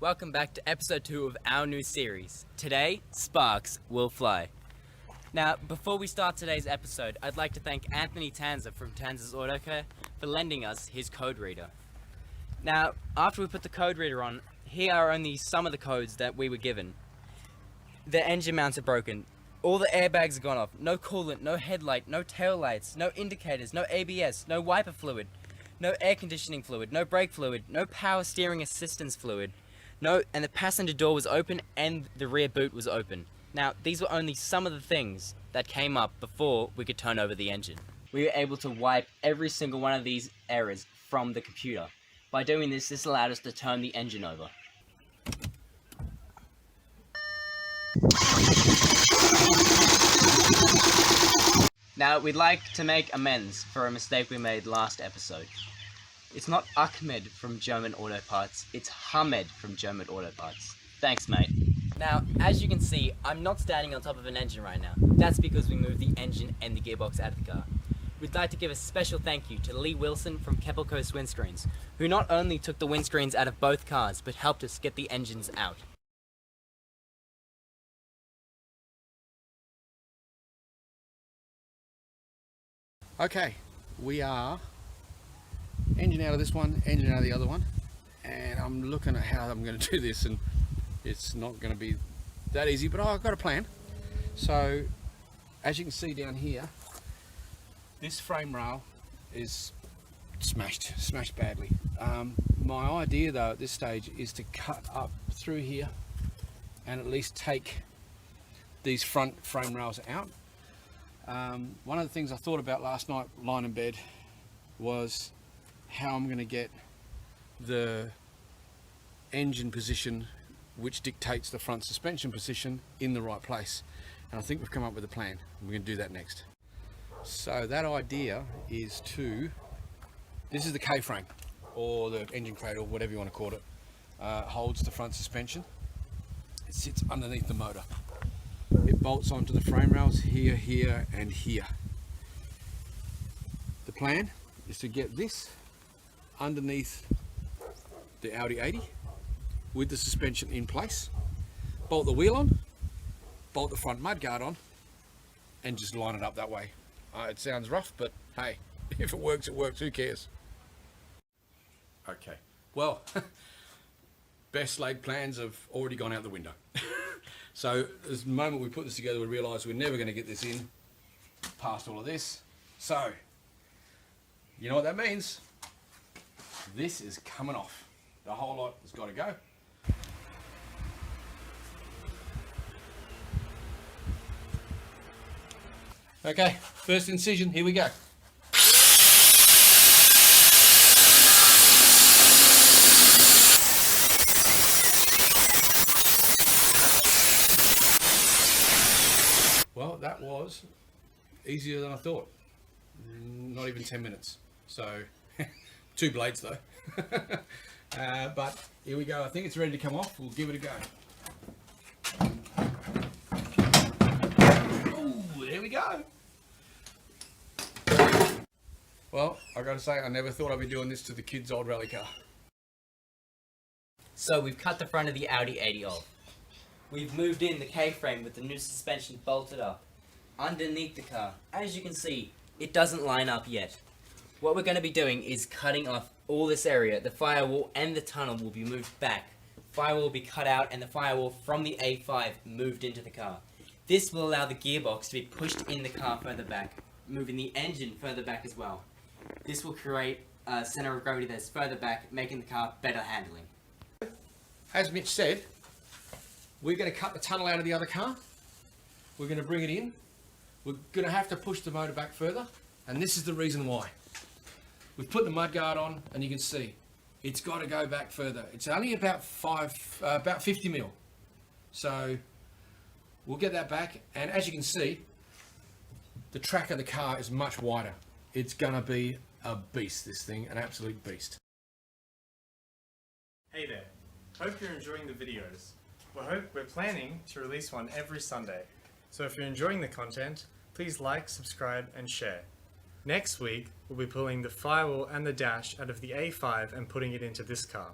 welcome back to episode 2 of our new series. Today, Sparks Will Fly. Now, before we start today's episode, I'd like to thank Anthony Tanza from Tanza's Auto Care for lending us his code reader. Now, after we put the code reader on, here are only some of the codes that we were given. The engine mounts are broken. All the airbags are gone off. No coolant, no headlight, no tail lights, no indicators, no ABS, no wiper fluid, no air conditioning fluid, no brake fluid, no power steering assistance fluid. And the passenger door was open and the rear boot was open. Now, these were only some of the things that came up before we could turn over the engine. We were able to wipe every single one of these errors from the computer. By doing this, this allowed us to turn the engine over. Now, we'd like to make amends for a mistake we made last episode. It's not Ahmed from German Auto Parts, it's Hamed from German Auto Parts. Thanks, mate. Now, as you can see, I'm not standing on top of an engine right now. That's because we moved the engine and the gearbox out of the car. We'd like to give a special thank you to Lee Wilson from Keppel Coast Windscreens, who not only took the windscreens out of both cars, but helped us get the engines out. Okay, we are engine out of this one, engine out of the other one, and I'm looking at how I'm going to do this, and it's not going to be that easy, but I've got a plan. So as you can see down here, this frame rail is smashed badly. My idea though at this stage is to cut up through here and at least take these front frame rails out. One of the things I thought about last night lying in bed was how I'm going to get the engine position, which dictates the front suspension position, in the right place. And I think we've come up with a plan. We're going to do that next. So that idea is this is the K-frame, or the engine cradle, whatever you want to call it. Holds the front suspension. It sits underneath the motor. It bolts onto the frame rails here, here, and here. The plan is to get this underneath the Audi 80 with the suspension in place, bolt the wheel on, bolt the front mudguard on, and just line it up that way. It sounds rough, but hey, if it works, it works. Who cares? Okay, well, best laid plans have already gone out the window. So the moment we put this together, we realised we're never going to get this in past all of this. So you know what that means? This is coming off. The whole lot has got to go. Okay, first incision, here we go. Well, that was easier than I thought. Not even 10 minutes. So, 2 blades though. But here we go. I think it's ready to come off. We'll give it a go. Ooh, there we go. Well, I got to say, I never thought I'd be doing this to the kids' old rally car. So we've cut the front of the Audi 80 off. We've moved in the K-frame with the new suspension bolted up. Underneath the car, as you can see, it doesn't line up yet. What we're going to be doing is cutting off all this area. The firewall and the tunnel will be moved back. Firewall will be cut out and the firewall from the A5 moved into the car. This will allow the gearbox to be pushed in the car further back, moving the engine further back as well. This will create a center of gravity that's further back, making the car better handling. As Mitch said, we're going to cut the tunnel out of the other car. We're going to bring it in. We're going to have to push the motor back further, and this is the reason why. We've put the mudguard on, and you can see it's got to go back further. It's only about 50 mil. So we'll get that back, and as you can see, the track of the car is much wider. It's going to be a beast, this thing, an absolute beast. Hey there, hope you're enjoying the videos. We're planning to release one every Sunday, so if you're enjoying the content, please like, subscribe and share. Next week, we'll be pulling the firewall and the dash out of the A5 and putting it into this car.